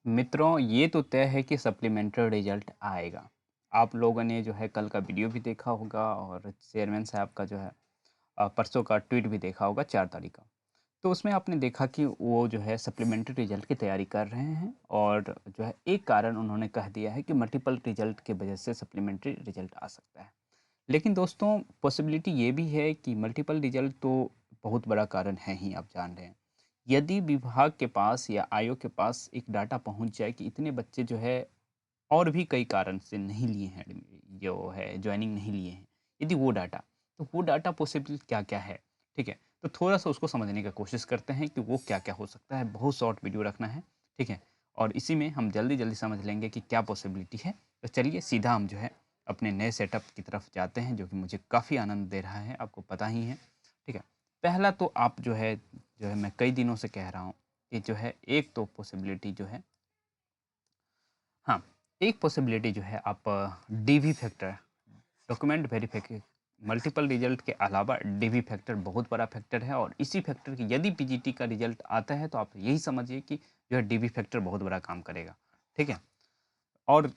मित्रों, ये तो तय है कि सप्लीमेंट्री रिजल्ट आएगा। आप लोगों ने जो है कल का वीडियो भी देखा होगा और चेयरमैन साहब का जो है परसों का ट्वीट भी देखा होगा 4 तारीख का। तो उसमें आपने देखा कि वो जो है सप्लीमेंट्री रिजल्ट की तैयारी कर रहे हैं और जो है एक कारण उन्होंने कह दिया है कि मल्टीपल रिजल्ट की वजह से सप्लीमेंट्री रिजल्ट आ सकता है। लेकिन दोस्तों, पॉसिबिलिटी ये भी है कि मल्टीपल रिजल्ट तो बहुत बड़ा कारण है ही, आप जान रहे हैं। यदि विभाग के पास या आयोग के पास एक डाटा पहुंच जाए कि इतने बच्चे जो है और भी कई कारण से नहीं लिए हैं, जो है जॉइनिंग नहीं लिए हैं, यदि वो डाटा पॉसिबल क्या-क्या है, ठीक है? तो थोड़ा-सा उसको समझने का कोशिश करते हैं कि वो क्या-क्या हो सकता है, बहुत शॉर्ट वीडियो रखना है, ठीक है? और इसी में हम जल्दी-जल्दी समझ लेंगे कि क्या पॉसिबिलिटी है। तो चलिए सीधा हम जो है अपने नए सेटअप की तरफ जाते हैं, जो कि मुझे काफ़ी आनंद दे रहा है, आपको पता ही है, ठीक है? पहला तो आप जो है मैं कई दिनों से कह रहा हूँ कि जो है एक तो पॉसिबिलिटी जो है, हाँ, एक पॉसिबिलिटी जो है आप DV factor, document verification multiple result के अलावा डीवी फैक्टर बहुत बड़ा फैक्टर है और इसी फैक्टर की यदि पीजीटी का रिजल्ट आता है तो आप यही समझिए कि जो है डीवी फैक्टर बहुत बड़ा काम करेगा, ठीक है? और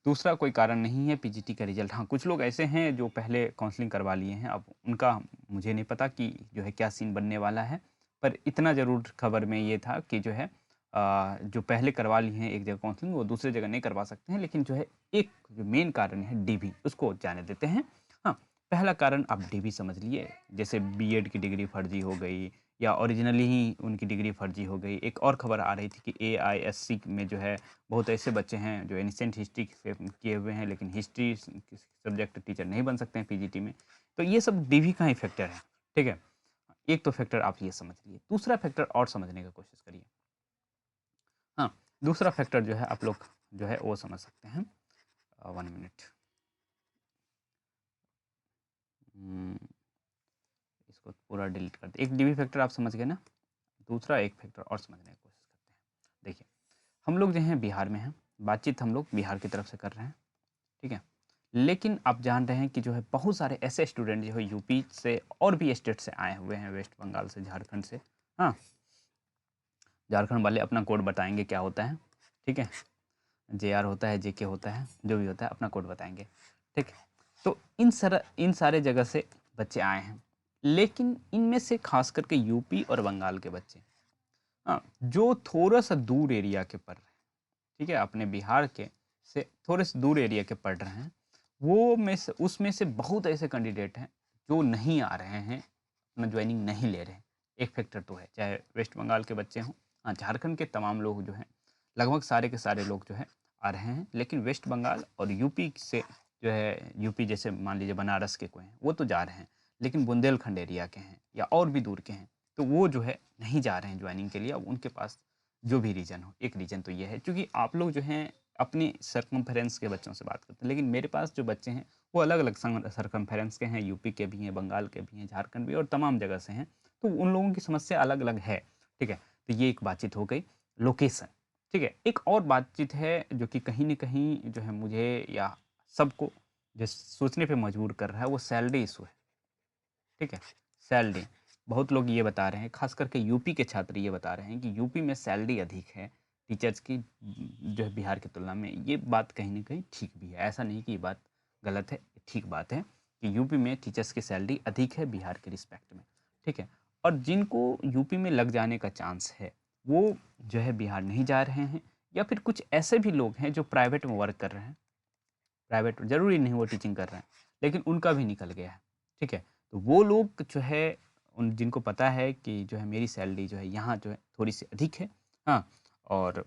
दूसरा कोई कारण नहीं है पीजीटी का रिजल्ट। हाँ, कुछ लोग ऐसे हैं जो पहले काउंसलिंग करवा लिए हैं, अब उनका मुझे नहीं पता कि जो है क्या सीन बनने वाला है। पर इतना ज़रूर खबर में ये था कि जो है जो पहले करवा लिए हैं एक जगह काउंसलिंग, वो दूसरी जगह नहीं करवा सकते हैं। लेकिन जो है एक जो मेन कारण है डीवी, उसको जाने देते हैं। हाँ, पहला कारण आप डीवी समझ लिए, जैसे बीएड की डिग्री फर्जी हो गई या ओरिजिनली ही उनकी डिग्री फर्जी हो गई। एक और खबर आ रही थी कि एआईएससी में जो है बहुत ऐसे बच्चे हैं जो एंशिएंट हिस्ट्री से किए हुए हैं, लेकिन हिस्ट्री सब्जेक्ट टीचर नहीं बन सकते हैं पीजीटी में। तो ये सब डीवी का ही फैक्टर है, ठीक है? एक तो फैक्टर आप ये समझ लिए। दूसरा फैक्टर और समझने का कोशिश करिए। हाँ, दूसरा फैक्टर जो है आप लोग जो है वो समझ सकते हैं। 1 मिनट। उम, इसको पूरा डिलीट कर दें। एक डीवी फैक्टर आप समझ गए ना? दूसरा एक फैक्टर और समझने की कोशिश करते हैं। देखिए, हम लोग जो हैं बिहार में हैं, बातचीत हम लोग बिहार की तरफ से कर रहे हैं, ठीक है? लेकिन आप जान रहे हैं कि जो है बहुत सारे ऐसे स्टूडेंट जो है यूपी से और भी स्टेट से आए हुए हैं, वेस्ट बंगाल से, झारखंड से। हाँ, झारखंड वाले अपना कोड बताएँगे क्या होता है, ठीक है? जेआर होता है, जेके होता है, जो भी होता है अपना कोड बताएँगे, ठीक है? तो इन सारे जगह से बच्चे आए हैं। लेकिन इनमें से ख़ास करके यूपी और बंगाल के बच्चे, हाँ, जो थोड़ा-सा दूर एरिया के पढ़ रहे हैं, ठीक है? अपने बिहार के से थोड़े से दूर एरिया के पढ़ रहे हैं, वो में से उसमें से बहुत ऐसे कैंडिडेट हैं, जो नहीं आ रहे हैं, अपना जॉइनिंग नहीं ले रहे हैं। एक फैक्टर तो है, चाहे वेस्ट बंगाल के बच्चे हों, हाँ, झारखंड के तमाम लोग जो हैं, लगभग सारे के सारे लोग जो हैं, आ रहे हैं। लेकिन वेस्ट बंगाल और यूपी से जो है, यूपी जैसे मान लीजिए बनारस के कोई हैं, वो तो जा रहे हैं। लेकिन बुंदेलखंड एरिया के हैं या और भी दूर के हैं, तो वो जो है नहीं जा रहे हैं जॉइनिंग के लिए। अब उनके पास जो भी रीज़न हो, एक रीज़न तो ये है, चूँकि आप लोग जो हैं अपनी सर्कम्फ्रेंस के बच्चों से बात करते हैं, लेकिन मेरे पास जो बच्चे हैं वो अलग-अलग सर्कम्फ्रेंस के हैं, यूपी के भी हैं, बंगाल के भी हैं, झारखंड भी और तमाम जगह से हैं। तो उन लोगों की समस्या अलग-अलग है, ठीक है? तो ये एक बातचीत हो गई, लोकेशन, ठीक है? एक और बातचीत है जो कि कहीं न कहीं जो है मुझे या सबको जो सोचने पे मजबूर कर रहा है, वो सैलरी इश्यू है, ठीक है? सैलरी, बहुत लोग ये बता रहे हैं, ख़ास करके यूपी के छात्र ये बता रहे हैं कि यूपी में सैलरी अधिक है टीचर्स की, जो है बिहार की तुलना में। ये बात कहीं न कहीं ठीक भी है, ऐसा नहीं कि ये बात गलत है, ठीक बात है कि यूपी में टीचर्स की सैलरी अधिक है बिहार के रिस्पेक्ट में, ठीक है? और जिनको यूपी में लग जाने का चांस है, वो जो है बिहार नहीं जा रहे हैं या फिर कुछ ऐसे भी लोग हैं जो प्राइवेट में वर्क कर रहे हैं। प्राइवेट ज़रूरी नहीं वो टीचिंग कर रहे हैं, लेकिन उनका भी निकल गया है, ठीक है? तो वो लोग जो है उन जिनको पता है कि जो है मेरी सैलरी जो है यहाँ जो है थोड़ी-सी अधिक है, हाँ, और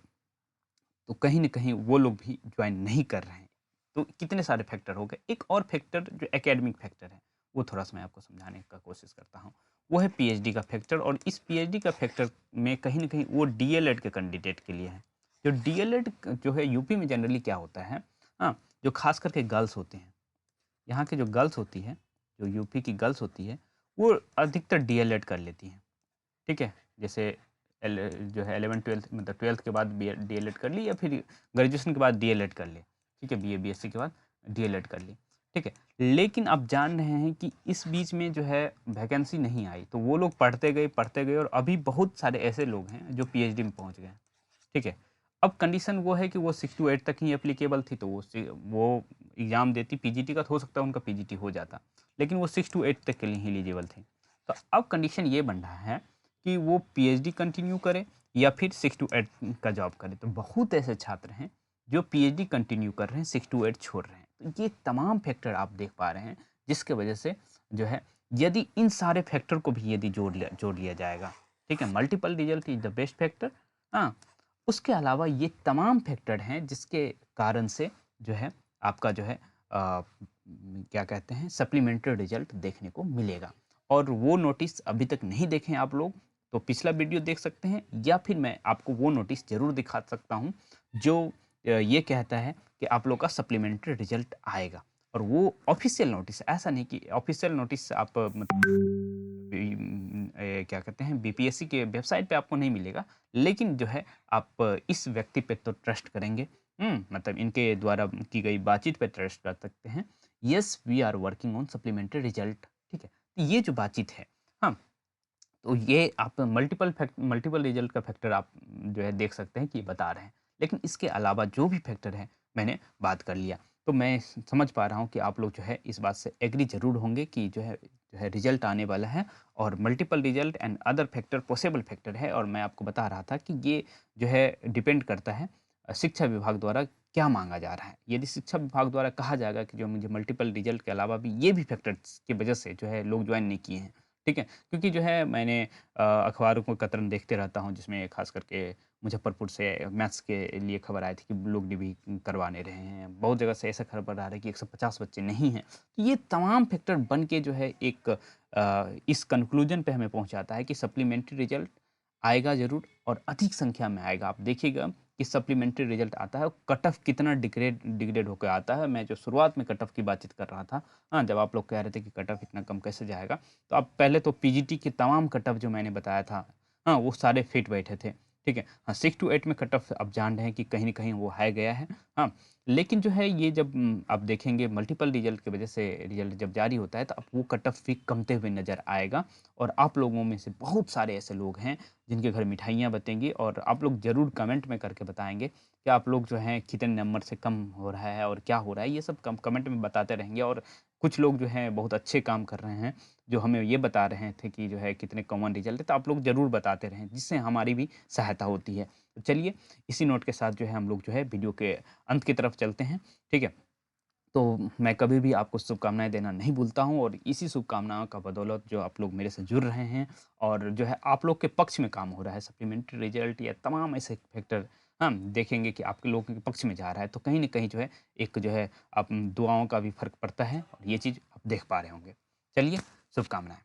तो कहीं न कहीं वो लोग भी जॉइन नहीं कर रहे हैं। तो कितने सारे फैक्टर हो गए। एक और फैक्टर जो एकेडमिक फैक्टर है, वो थोड़ा-सा मैं आपको समझाने का कोशिश करता हूँ। वो है पीएचडी का फैक्टर और इस पीएचडी का फैक्टर में कहीं न कहीं वो डीएलएड के कैंडिडेट के लिए है। जो डीएलएड जो है यूपी में जनरली क्या होता है, हाँ, जो ख़ास करके गर्ल्स होते हैं, यहाँ की जो गर्ल्स होती है, जो यूपी की गर्ल्स होती है, वो अधिकतर डीएलएड कर लेती हैं, ठीक है? जैसे एल जो है 11th-12th मतलब 12th के बाद बी डीएलएड कर ली या फिर ग्रेजुएशन के बाद डीएलएड कर ले, ठीक है? बीए, बीएससी के बाद डीएलएड कर ली, ठीक है? लेकिन आप जान रहे हैं कि इस बीच में जो है वैकेंसी नहीं आई, तो वो लोग पढ़ते गए और अभी बहुत सारे ऐसे लोग हैं जो पीएचडी में पहुँच गए हैं, ठीक है? अब कंडीशन वो है कि वो 6 टू 8 तक ही एप्लीकेबल थी, तो वो एग्ज़ाम देती पीजीटी का, तो हो सकता है उनका पीजीटी हो जाता, लेकिन वो 6 टू 8 तक के लिए ही एलिजिबल थे। तो अब कंडीशन ये बन रहा है कि वो पीएचडी कंटिन्यू करे या फिर 6 टू 8 का जॉब करे। तो बहुत ऐसे छात्र हैं जो पीएचडी कंटिन्यू कर रहे हैं, 6 टू 8 छोड़ रहे हैं। तो ये तमाम फैक्टर आप देख पा रहे हैं, जिसके वजह से जो है, यदि इन सारे फैक्टर को भी यदि जोड़ लिया जाएगा, ठीक है, multiple result is the best factor. हाँ, उसके अलावा ये तमाम फैक्टर हैं जिसके कारण से जो है आपका जो है क्या कहते हैं, सप्लीमेंट्री रिजल्ट देखने को मिलेगा। और वो नोटिस अभी तक नहीं देखे हैं आप लोग, तो पिछला वीडियो देख सकते हैं, या फिर मैं आपको वो नोटिस ज़रूर दिखा सकता हूँ जो ये कहता है कि आप लोग का सप्लीमेंट्री रिजल्ट आएगा। और वो ऑफिशियल नोटिस, ऐसा नहीं कि ऑफिशियल नोटिस आप क्या कहते हैं, बीपीएससी के वेबसाइट पे आपको नहीं मिलेगा, लेकिन जो है आप इस व्यक्ति पे तो ट्रस्ट करेंगे, मतलब इनके द्वारा की गई बातचीत पे ट्रस्ट कर सकते हैं। Yes, we are working on supplementary result, ठीक है। तो ये जो बातचीत है, हाँ, तो ये आप मल्टीपल रिजल्ट का फैक्टर आप जो है देख सकते हैं कि ये बता रहे हैं। लेकिन इसके अलावा जो भी फैक्टर है, मैंने बात कर लिया। तो मैं समझ पा रहा हूँ कि आप लोग जो है इस बात से एग्री ज़रूर होंगे कि जो है रिजल्ट आने वाला है, और multiple result and other factor possible factor है। और मैं आपको बता रहा था कि ये जो है डिपेंड करता है शिक्षा विभाग द्वारा क्या माँगा जा रहा है। यदि शिक्षा विभाग द्वारा कहा जाएगा कि जो मुझे मल्टीपल रिजल्ट के अलावा भी ये भी फैक्टर्स की वजह से जो है लोग जॉइन नहीं किए हैं, ठीक है? क्योंकि जो है मैंने अखबारों को कतरन देखते रहता हूँ, जिसमें खास करके मुज़फ्फरपुर से मैथ्स के लिए खबर आई थी कि लोग डिबी करवा नहीं रहे हैं। बहुत जगह से ऐसा खबर आ रहा है कि 150 बच्चे नहीं हैं। तो ये तमाम फैक्टर बन के जो है एक इस कन्क्लूज़न पे हमें पहुँचाता है कि सप्लीमेंट्री रिज़ल्ट आएगा ज़रूर, और अधिक संख्या में आएगा। आप देखिएगा कि सप्लीमेंट्री रिज़ल्ट आता है, कट ऑफ कितना डिग्रेड होके आता है। मैं जो शुरुआत में कट ऑफ की बातचीत कर रहा था, हाँ, जब आप लोग कह रहे थे कि कट ऑफ इतना कम कैसे जाएगा, तो अब पहले तो पीजीटी के तमाम कट ऑफ जो मैंने बताया था, हाँ, वो सारे फिट बैठे थे, ठीक है। हाँ, 6 टू 8 में कट ऑफ आप जान रहे हैं कि कहीं न कहीं वो हाई गया है, हाँ। लेकिन जो है ये जब आप देखेंगे मल्टीपल रिजल्ट की वजह से रिजल्ट जब जारी होता है, तो अब वो कट ऑफ भी कमते हुए नज़र आएगा। और आप लोगों में से बहुत सारे ऐसे लोग हैं जिनके घर मिठाइयाँ बटेंगी, और आप लोग ज़रूर कमेंट में करके बताएँगे कि आप लोग जो हैं कितने नंबर से कम हो रहा है और क्या हो रहा है, ये सब कमेंट में बताते रहेंगे। और कुछ लोग जो हैं बहुत अच्छे काम कर रहे हैं, जो हमें ये बता रहे थे कि जो है कितने कॉमन रिजल्ट है, तो आप लोग ज़रूर बताते रहें, जिससे हमारी भी सहायता होती है। तो चलिए, इसी नोट के साथ जो है हम लोग जो है वीडियो के अंत की तरफ चलते हैं, ठीक है? तो मैं कभी भी आपको शुभकामनाएँ देना नहीं भूलता हूँ, और इसी शुभकामनाओं का बदौलत जो आप लोग मेरे से जुड़ रहे हैं, और जो है आप लोग के पक्ष में काम हो रहा है, सप्लीमेंट्री रिजल्ट या तमाम ऐसे फैक्टर हम देखेंगे कि आपके लोगों के पक्ष में जा रहा है, तो कहीं न कहीं जो है एक जो है दुआओं का भी फ़र्क पड़ता है, और ये चीज़ आप देख पा रहे होंगे। चलिए, शुभकामनाएँ।